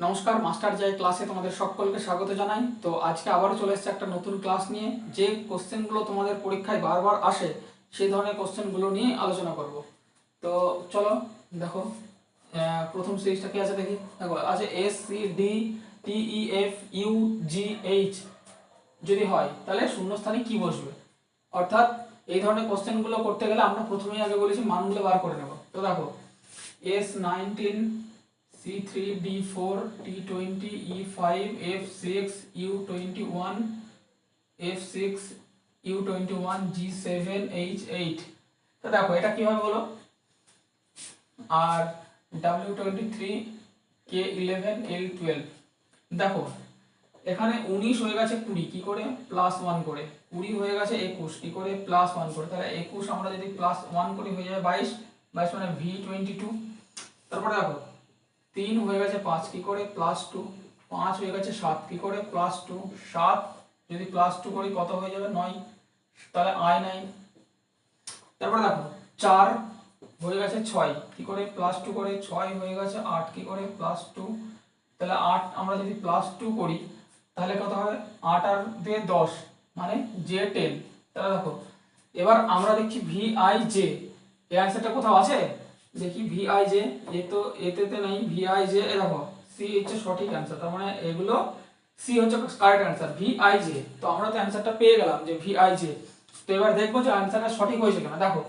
নমস্কার, মাস্টার জয় ক্লাসে তোমাদের সকলকে স্বাগত জানাই। তো আজকে আবারও চলে এসেছে একটা নতুন ক্লাস নিয়ে। যে কোশ্চেনগুলো তোমাদের পরীক্ষায় বারবার আসে সেই ধরনের কোশ্চেনগুলো নিয়ে আলোচনা করব। তো চলো দেখো, প্রথম সিরিজটা কি আছে দেখি। দেখো আছে SCDTEFUGH যদি হয় তাহলে শূন্যস্থানে কি বসবে। অর্থাৎ এই ধরনের কোশ্চেনগুলো করতে গেলে আমরা প্রথমেই আগে বলেছি মানগুলো বার করে নেব। তো দেখো S19 C3D4 T20 E5 F6 U21 F6 U21 G7 H8। তো দেখো এটা কিভাবে বলো। আর W23 K11 L12। দেখো এখানে 19 হয়ে গেছে 20 কি করে +1 করে, 20 হয়ে গেছে 21 কি করে +1 করে, তাহলে 21 আমরা যদি +1 করি হয়ে যাবে 22, 22 মানে V22। তারপরে দেখো 3 হয়ে গেছে 5 কি করে +2, 5 হয়ে গেছে 7 কি করে +2, 7 যদি +2 করি কত হয়ে যাবে 9, তাহলে I9। তারপরে দেখো 4 হয়ে গেছে 6 কি করে +2 করে, 6 হয়ে গেছে 8 কি করে +2, তাহলে 8 আমরা যদি +2 করি তাহলে কত হবে 8 আর 2 10 মানে J10। তাহলে দেখো এবার আমরা দেখছি VIJ, এই অ্যান্সারটা কোথাও আছে দেখি VIJ, এ তো এতে নেই VIJ। দেখো সি হচ্ছে সঠিক অ্যান্সার, তার মানে এগুলো সি হচ্ছে কারেক্ট অ্যান্সার VIJ। তো আমরা তো অ্যান্সারটা পেয়ে গেলাম যে VIJ। তো এবার দেখবো যে অ্যান্সারটা সঠিক হয়েছে কিনা। দেখো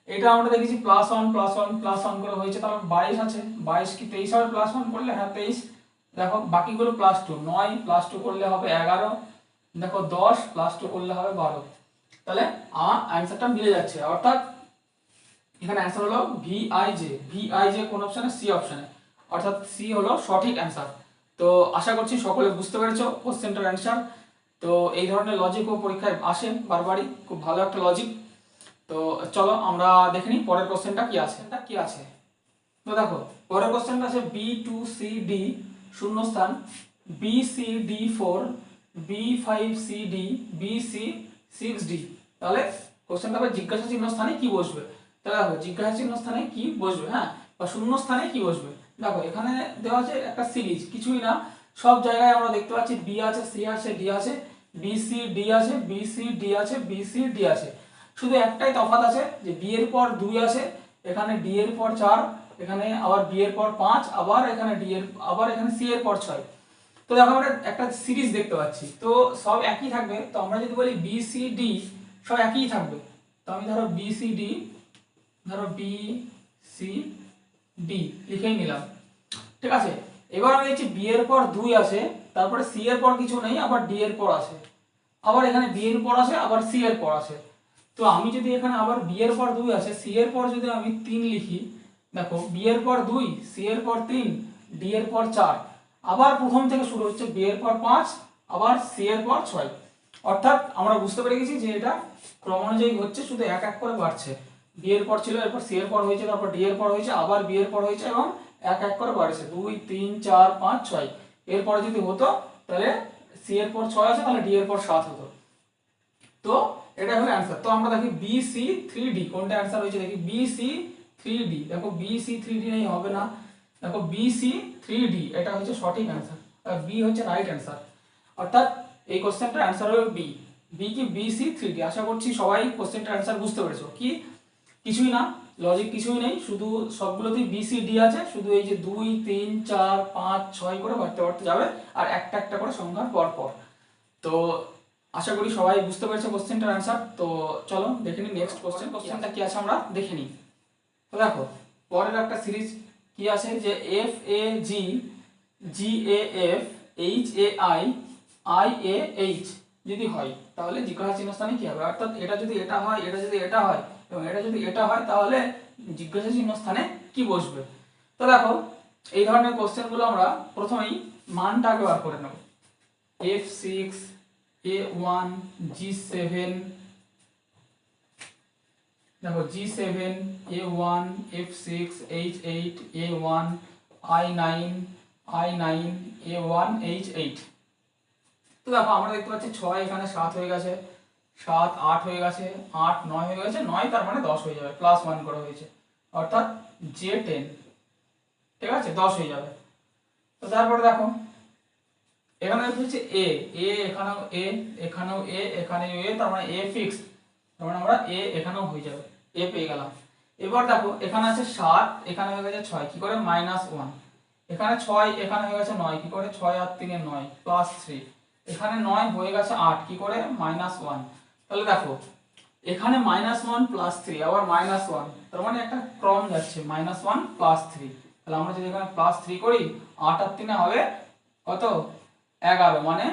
এটা আমরা দেখেছি +1 করে হয়েছে, তাহলে 22 আছে, 22 কি 23 হবে +1 করলে, হ্যাঁ 23। দেখো বাকিগুলো +2, 9 +2 করলে হবে 11, দেখো 10 +2 করলে হবে 12। তাহলে আমার অ্যান্সারটা মিলে যাচ্ছে, অর্থাৎ এখানে অ্যান্সার হলো VIJ কোন অপশনে, সি অপশনে, অর্থাৎ সি হলো সঠিক অ্যান্সার। তো আশা করছি সকলে বুঝতে পেরেছো কোশ্চেনটার অ্যান্সার। তো এই ধরনের লজিকও পরীক্ষায় আসে বারবারই, খুব ভালো একটা লজিক। তো চলো আমরা দেখে নিই পরের কোশ্চেনটা কি আছে। তো দেখো পরের কোশ্চেনটা আছে B2CD শূন্যস্থান BCD4 B5CD BC6D। তাহলে কোশ্চেনটা হবে জিজ্ঞাসা চিহ্ন স্থানে কি বসবে। তাহলে দেখো জিজ্ঞাসা চিহ্ন স্থানে কি বসবে, হ্যাঁ, বা শূন্য স্থানে কি বসবে। দেখো এখানে দেওয়া আছে একটা সিরিজ, কিছুই না, সব জায়গায় আমরা দেখতে পাচ্ছি বি আছে, সি আছে, ডি আছে, BCD আছে, BCD আছে, BCD আছে। শুধু একটাই তফাৎ আছে যে বি এর পর 2 আছে, এখানে ডি এর পর 4, এখানে আবার বি এর পর 5, আবার এখানে ডি এর, আবার এখানে সি এর পর 6। তো দেখো আমরা একটা সিরিজ দেখতে পাচ্ছি, তো সব একই থাকবে। তো আমরা যদি বলি BCD সব একই থাকবে। তো আমি ধরো BCD, ধরো BCD লিখেই নিলাম, ঠিক আছে। এবার আমি দেখছি বি এর পর 2 আছে, তারপরে সি এর পর কিছু নেই, আবার ডি এর পর আছে, আবার এখানে বি এর পর আছে, আবার সি এর পর আছে। তো আমি যদি এখানে আবার বি এর পর 2 আছে, সি এর পর যদি আমি 3 লিখি, দেখো বি এর পর 2, সি এর পর 3, ডি এর পর 4, আবার প্রথম থেকে শুরু হচ্ছে বি এর পর 5, আবার সি এর পর 6। অর্থাৎ আমরা বুঝতে পেরে গেছি যে এটা ক্রমানুযায়ী হচ্ছে, শুধু এক এক করে বাড়ছে। বি এর পর ছিল, এরপর সি এর পর হয়েছে, তারপর ডি এর পর হয়েছে, আবার বি এর পর হয়েছে, এবং এক এক করে বাড়ছে 2 3 4 5 6। এরপরে যদি হতো তাহলে সি এর পর 6 আছে, তাহলে ডি এর পর 7 হতো। তো এটা হলো অ্যান্সার। তো আমরা দেখি BC3D কোনটা অ্যান্সার হয়েছে, দেখি BC3D। দেখো BC3D নেই, হবে না। দেখো BC3D এটা হচ্ছে সঠিক অ্যান্সার, বি হচ্ছে রাইট অ্যান্সার। অর্থাৎ এই কোশ্চেনটার অ্যান্সার হলো বি। বি কি BC3D। আশা করছি সবাই কোশ্চেনটার অ্যান্সার বুঝতে পেরেছো। কি কিছুই না, লজিক কিছুই নেই, শুধু সবগুলোতেই BCD আছে, শুধু এই যে 2 3 4 5 6 করে বাড়তে বাড়তে যাবে, আর একটা একটা করে সংখ্যার পর পর। তো আশা করি সবাই বুঝতে পেরেছে কোশ্চেনটার অ্যান্সার। তো চলো দেখে নিই নেক্সট কোশ্চেনটা কি আছে আমরা দেখে নিই। তো দেখো পরের একটা সিরিজ কি আছে যে FAG GAF HAI IAH যদি হয় তাহলে জিজ্ঞাসা চিহ্ন স্থানে কি হবে। অর্থাৎ এটা যদি এটা হয়, এটা যদি এটা হয়, এবং এটা যদি এটা হয়, তাহলে জিজ্ঞাসা চিহ্ন স্থানে কি বসবে। তো দেখো এই ধরনের কোশ্চেনগুলো আমরা প্রথমেই মানটা আগে বার করে নেব। F6 A1 G7, দেখো G7 A1 F6 H8 A1 I9 A1 H8। তো দেখো আমরা দেখতে পাচ্ছি 6 এখানে 7 হয়ে গেছে, 7 8 হয়ে গেছে, 8 9 হয়ে গেছে, 9 তার মানে 10 হয়ে যাবে, +1 করে হয়েছে, অর্থাৎ J10, ঠিক আছে 10 হয়ে যাবে। তো তো তারপরে দেখো এখানে হচ্ছে এ এ এখানেও এ এখানেও এ এখানেও এ, তার মানে এ ফিক্সড, তার মানে আমরা এ এখানেও হয়ে যাবে, এ পেয়ে গেলাম। এবার দেখো এখানে আছে 7, এখানে হয়ে গেছে 6, কি করে -1, এখানে 6, এখানে হয়ে গেছে 9, কি করে 6 আর 3 9 +3, এখানে 9 হয়ে গেছে 8, কি করে -1। তাহলে দেখো এখানে -1 +3 আবার -1, তার মানে একটা ক্রম যাচ্ছে -1 +3। তাহলে আমরা যদি এখানে +3 করি 8 আর 3 হবে কত 11, মানে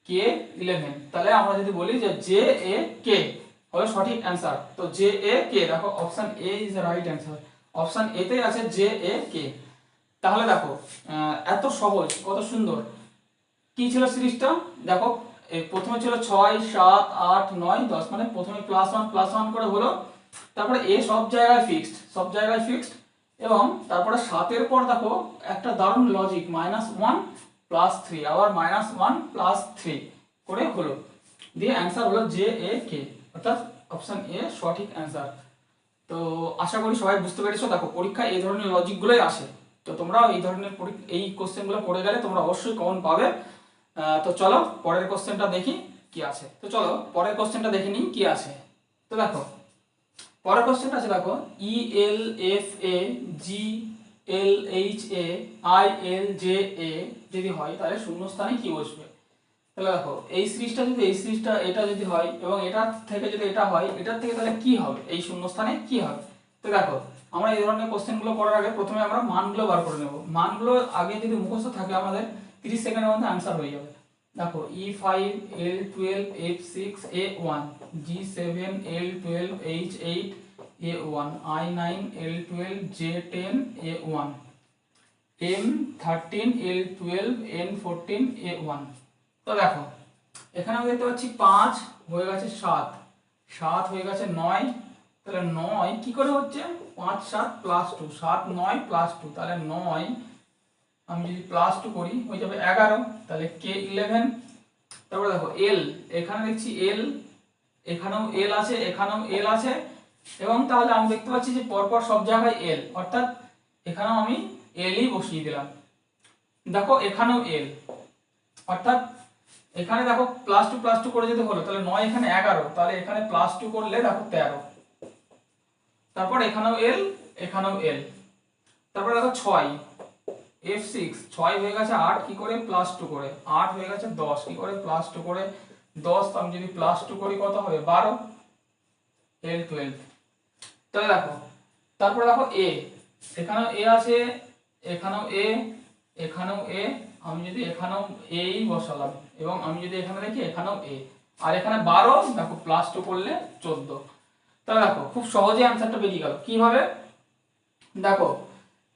কে 11। তাহলে আমরা যদি বলি যে জে এ কে হলো সঠিক অ্যান্সার। তো জে এ কে, দেখো option A is the right answer, option A তেই আছে জে এ কে। তাহলে দেখো এত সহজ, কত সুন্দর। কি ছিল সিরিজটা দেখো, প্রথমে ছিল 6 7 8 9 10, মানে প্রথমে +1 করে হলো, তারপরে এ সব জায়গায় ফিক্সড, সব জায়গায় ফিক্সড, এবং তারপরে 7 এর পর দেখো একটা দারুণ লজিক -1 +3 আবার -1 +3 করে হলো, দিয়ে অ্যান্সার হলো জে এ কে, অর্থাৎ অপশন এ সঠিক অ্যান্সার। তো আশা করি সবাই বুঝতে পেরেছো। দেখো পরীক্ষায় এই ধরনের লজিকগুলোই আসে, তো তোমরা এই ধরনের এই কোশ্চেনগুলো করে গেলে তোমরা অবশ্যই কমন পাবে। তো চলো পরের কোশ্চেনটা দেখি কি আছে। তো চলো পরের কোশ্চেনটা দেখে নিই কি আছে। তো দেখো পরের কোশ্চেনটা আছে, দেখো E L F A G L H A I L J A যদি হয় তাহলে শূন্যস্থানে কি বসবে। তাহলে দেখো এই সিরিজটা যদি এটা যদি হয় এবং এটার থেকে যদি এটা হয়, এটার থেকে তাহলে কি হবে, এই শূন্যস্থানে কি হবে। তো দেখো আমরা এই ধরনের কোশ্চেনগুলো করার আগে প্রথমে আমরা মানগুলো বার করে নেব। মানগুলো আগে যদি মুখস্থ থাকে আমাদের 30 সেকেন্ডের মধ্যে आंसर হয়ে যাবে। দেখো E5 L12 F6 A1 G7 L12 H8 A1 I9 L12 J10 A1 M13 L12 N14 A1। তো দেখো এখানে আমরা দেখতে পাচ্ছি 5 হয়ে গেছে 7, 7 হয়ে গেছে 9, তাহলে 9 কি করে হচ্ছে 5 7 +2, 7 9 +2, তাহলে 9 আমি যদি +2 করি হয়ে যাবে 11, তাহলে কে 11। তারপরে দেখো এল, এখানে দেখছি এল, এখানেও এল আছে, এখানেও এল আছে, এবং তাহলে আমি দেখতে পাচ্ছি যে পরপর সব জায়গায় এল, অর্থাৎ এখানেও আমি এলই বসিয়ে দিলাম। দেখো এখানেও এল, অর্থাৎ এখানে দেখো +2 করে যদি হলো তাহলে 9 এখানে 11, তাহলে এখানে +2 করলে দেখো 13, তারপর এখানেও এল, এখানেও এল। তারপর দেখো 6 F6 6 হয়ে গেছে 8, কি করে +2 করে, 8 হয়ে গেছে 10, কি করে +2 করে 10, তো আমি যদি +2 করি কত হবে 12 L12। তাহলে দেখো তারপরে দেখো এ, এখানেও এ আছে, এখানেও এ, এখানেও এ, আমি যদি এখানেও এই বসালাম, এবং আমি যদি এখানে দেখি এখানেও এ, আর এখানে 12, দেখো +2 করলে 14। তাহলে দেখো খুব সহজে অ্যান্সারটা বেরিয়ে গেল। কিভাবে দেখো,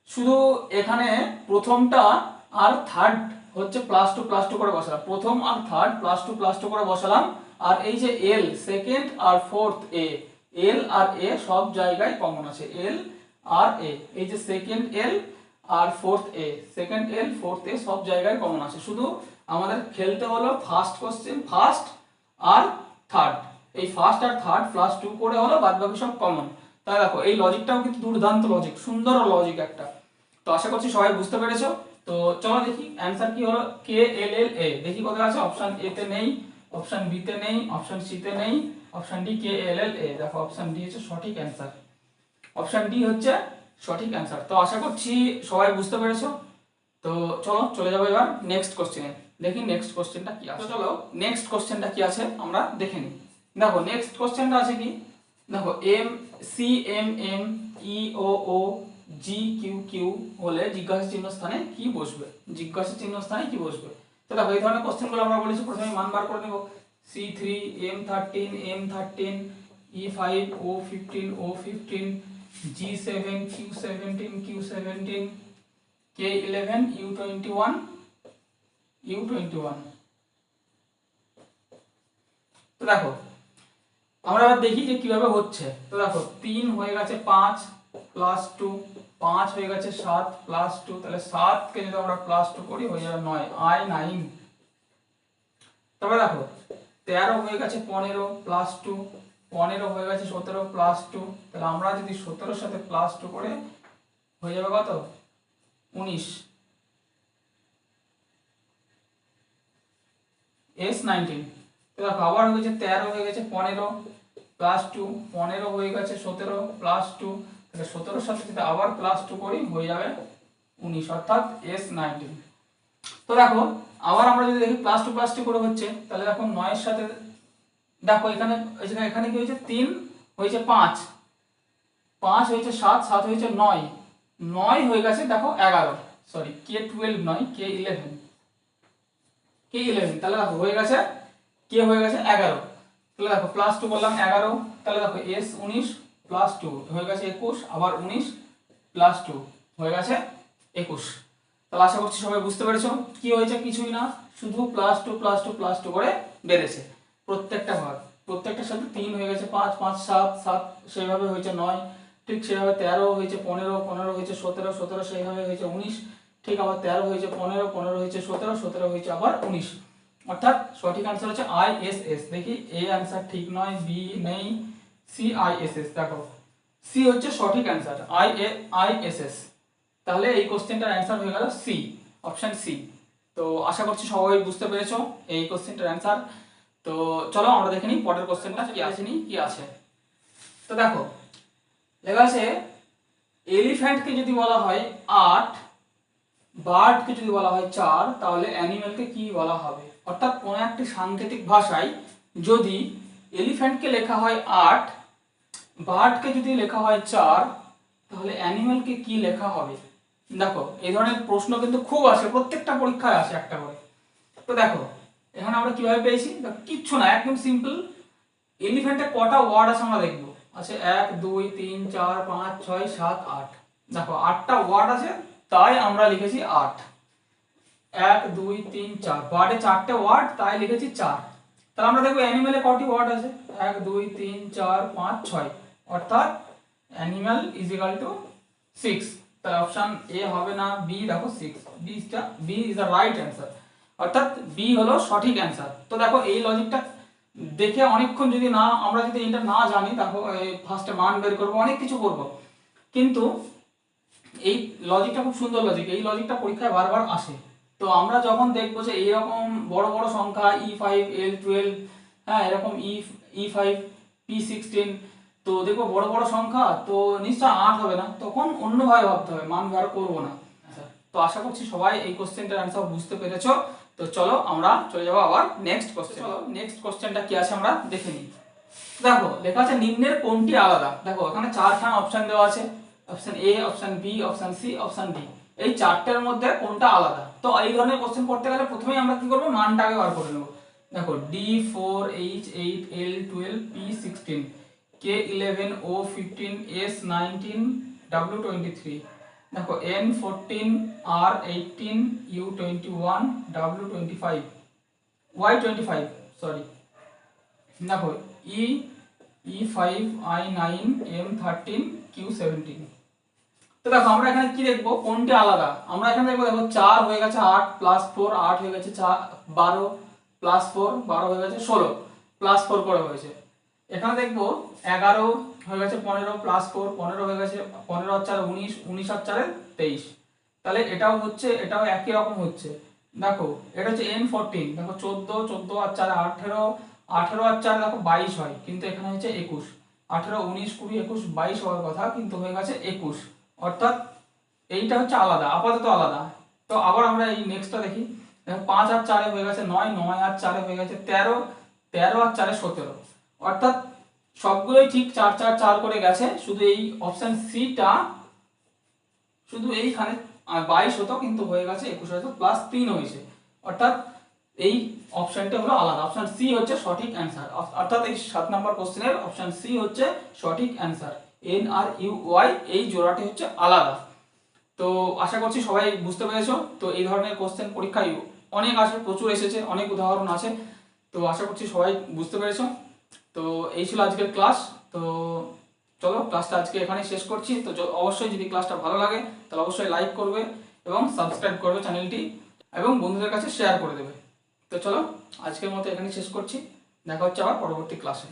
শুধু এখানে প্রথমটা আর থার্ড হচ্ছে +2 করে বসালাম, প্রথম আর থার্ড +2 করে বসালাম, আর এই যে এল সেকেন্ড আর ফোর্থ এ, এল আর এ সব জায়গায় কমন আছে, এল আর এ, এই যে সেকেন্ড এল আর ফোর্থ এ, সেকেন্ড এল ফোর্থ এ সব জায়গায় কমন আছে, শুধু আমাদের খেলতে হলো ফার্স্ট কোশ্চেন ফার্স্ট আর থার্ড, এই ফার্স্ট আর থার্ড +2 করে হলো, বাদ বাকি সব কমন। তাই দেখো এই লজিকটাও কিন্তু দুর্দান্ত লজিক, সুন্দর লজিক একটা। তো আশা করছি সবাই বুঝতে পেরেছো। তো চলো দেখি অ্যান্সার কি হলো, কে এল এল এ, দেখি কোথায় আছে, অপশন এ তে নেই, অপশন বি তে নেই, অপশন সি তে নেই, অপশন ডি কে এল এল এ, দেখো অপশন ডি হচ্ছে সঠিক অ্যান্সার, অপশন ডি হচ্ছে সঠিক অ্যান্সার। তো আশা করছি সবাই বুঝতে পেরেছো। তো চলো চলে যাবো এবার নেক্সট কোশ্চেনে, দেখি নেক্সট কোশ্চেনটা কি আছে। চলো নেক্সট কোশ্চেনটা কি আছে আমরা দেখে নিই। দেখো নেক্সট কোশ্চেনটা আছে কি, দেখো M C M M E O O G Q Q হলে জিজ্ঞাসা চিহ্ন স্থানে কি বসবে, জিজ্ঞাসা চিহ্ন স্থানে কি বসবে। তো দেখো এই ধরনের কোশ্চেনগুলো আমরা বলেছি প্রথমে মান বার করে নেব, C3 M13 M13 E5 O15 O15 G7 Q17 Q17 K11 U21 U21। তো দেখো আমরা এবার দেখি যে কিভাবে হচ্ছে। তো দেখো 3 হয়ে গেছে 5 +2, 5 হয়ে গেছে 7 +2, তাহলে 7 কে যদি আমরা +2 করি হয়ে যাবে 9 I9। তারপরে দেখো 13 হয়ে গেছে 15 +2, 15 হয়ে গেছে 17 +2, তাহলে আমরা যদি 17 এর সাথে +2 করে হয়ে যাবে কত 19। S19 তো দেখো আবার হয়ে গেছে 13 হয়ে গেছে 15 প্লাস 2 15 হয়ে গেছে 17 প্লাস 2 তাহলে 17 সাথে যদি আবার প্লাস 2 করি হয়ে যাবে 19 অর্থাৎ S19 তো দেখো আবার আমরা যদি দেখি প্লাস টু করে হচ্ছে তাহলে দেখো 9 এর সাথে দেখো এখানে এখানে কি হয়েছে 3 হয়েছে 5 5 হয়েছে 7 7 হয়েছে 9 9 হয়ে গেছে দেখো 11 সরি K12 নয় K11 তাহলে দেখো হয়ে গেছে কে হয়ে গেছে 11 তাহলে দেখো প্লাস 2 করলাম 11 তাহলে দেখো S19 প্লাস 2 হয়ে গেছে 21 আবার 19 প্লাস 2 হয়ে গেছে 21 তাহলে আশা করছি সবাই বুঝতে পেরেছো কি হয়েছে কিছুই না শুধু প্লাস টু করে বেড়েছে প্রত্যেকটা ভাগ প্রত্যেকটার সাথে 3 হয়ে গেছে 5 5 7 7 সেইভাবে হয়েছে 9 ঠিক সেইভাবে 13 হয়েছে 15 15 হয়েছে 17 17 সেইভাবে হয়েছে 19 ঠিক আবার 13 হয়েছে 15 15 হয়েছে 17 17 হয়েছে আবার 19 অর্থাৎ সঠিক आंसर হচ্ছে ISS দেখি এ आंसर ঠিক নয় বি নেই CISS দেখো সি হচ্ছে সঠিক आंसर ISS তাহলে এই কোশ্চেনটার आंसर হয়ে গেল সি অপশন সি তো আশা করছি সবাই বুঝতে পেরেছো এই কোশ্চেনটার आंसर তো চলো আমরা দেখে নিই পরের কোশ্চেনটা কি আছে তো দেখো লেখা আছে এলিফ্যান্টকে যদি বলা হয় 8 বার্ডকে যদি বলা হয় 4 তাহলে অ্যানিমেলকে কি বলা হবে অর্থাৎ কোন একটি সাংকেতিক ভাষায় যদি এলিফ্যান্টকে লেখা হয় 8 বার্ডকে যদি লেখা হয় 4 তাহলে অ্যানিমেলকে কি লেখা হবে দেখো এই ধরনের প্রশ্ন কিন্তু খুব আসে প্রত্যেকটা পরীক্ষায় আসে একটা করে তো দেখো এখানে আমরা কিভাবে পেয়েছি দেখো কিচ্ছু না একদম সিম্পল এলিফ্যান্টে কটা ওয়ার্ড আছে আমরা দেখব আছে 1 2 3 4 5 6 7 8 দেখো 8টা ওয়ার্ড আছে তাই আমরা লিখেছি 8 1 2 3 4 বার্ডে 4টে ওয়ার্ড তাই লিখেছি 4 তাহলে আমরা দেখব অ্যানিমেলে কয়টি ওয়ার্ড আছে 1 2 3 4 5 6 অর্থাৎ অ্যানিমাল ইজ ইকুয়াল টু 6 তাহলে অপশন এ হবে না বি দেখো 6 B is the right answer অর্থাৎ বি হলো সঠিক आंसर তো দেখো এই লজিকটা দেখে অনেকক্ষণ যদি না আমরা যদি এটা না জানি দেখো ফার্স্টে মান বের করব অনেক কিছু করব কিন্তু এই লজিকটা খুব সুন্দর লজিক এই লজিকটা পরীক্ষায় বারবার আসে তো আমরা যখন দেখব যে এরকম বড় বড় সংখ্যা E5 L12 হ্যাঁ এরকম E5 P16 তো দেখো বড় বড় সংখ্যা তো নিশ্চয় 8 হবে না তখন অন্যভাবে ভাবতে হবে মান বের করব না তো আশা করছি সবাই এই কোশ্চেনটার आंसर বুঝতে পেরেছো তো চলো আমরা চলে যাব আবার নেক্সট কোশ্চেন চলো নেক্সট কোশ্চেনটা কি আছে আমরা দেখে নিই দেখো লেখা আছে নিম্নের কোনটি আলাদা দেখো এখানে চারখানা অপশন দেওয়া আছে option A option B option C option D এই চারটের মধ্যে কোনটা আলাদা তো এই ধরনের কোশ্চেন করতে গেলে প্রথমেই আমরা কি করব মানটাকে বার করে নেব দেখো D4H8 L12 P16 K11 O15 S19 W23 দেখো N14 R18 U21 W25 Y25 sorry দেখো E5 I9 M13 Q17 তো দেখো আমরা এখানে কি দেখব কোনটা আলাদা আমরা এখানে দেখব দেখো 4 হয়ে গেছে 8 প্লাস 4 8 হয়ে গেছে 12 প্লাস 4 12 হয়ে গেছে 16 প্লাস 4 করে হয়েছে এখানে দেখব 11 হয়ে গেছে 15 প্লাস 4 15 হয়ে গেছে 15 আর 4 19 19 আর 4 23 তাহলে এটাও হচ্ছে এটাও একই রকম হচ্ছে দেখো এটা হচ্ছে N14 দেখো 14 14 আর 4 18 18 আর 4 দেখো 22 হয় কিন্তু এখানে হচ্ছে 21 18 19 20 21 22 হওয়ার কথা কিন্তু হয়ে গেছে 21 অর্থাৎ এইটা হচ্ছে আলাদা আপাতত আলাদা তো আবার আমরা এই নেক্সটটা দেখি দেখো 5 আর 4 হয়ে গেছে 9 9 আর 4 হয়ে গেছে 13 13 আর 4 17 অর্থাৎ সবগুলোই ঠিক 4 4 4 করে গেছে শুধু এই অপশন সি টা শুধু এইখানে 22 হতো কিন্তু হয়ে গেছে 21 হতো প্লাস 3 হয়েছে অর্থাৎ এই অপশনটা হলো আলাদা অপশন সি হচ্ছে সঠিক आंसर অর্থাৎ এই 7 নম্বর কোশ্চেনের অপশন সি হচ্ছে সঠিক answer N R U Y এই জোড়াটি হচ্ছে আলাদা তো আশা করছি সবাই বুঝতে পেরেছো তো এই ধরনের কোশ্চেন পরীক্ষায় অনেক আসে প্রচুর এসেছে অনেক উদাহরণ আছে তো আশা করছি সবাই বুঝতে পেরেছো তো এই ছিল আজকের ক্লাস তো চলো ক্লাসটা আজকে এখানে শেষ করছি তো অবশ্যই যদি ক্লাসটা ভালো লাগে তাহলে অবশ্যই লাইক করবে এবং সাবস্ক্রাইব করবে চ্যানেলটি এবং বন্ধুদের কাছে শেয়ার করে দেবে তো চলো আজকের মতো এখানে শেষ করছি দেখা হচ্ছে আবার পরবর্তী ক্লাসে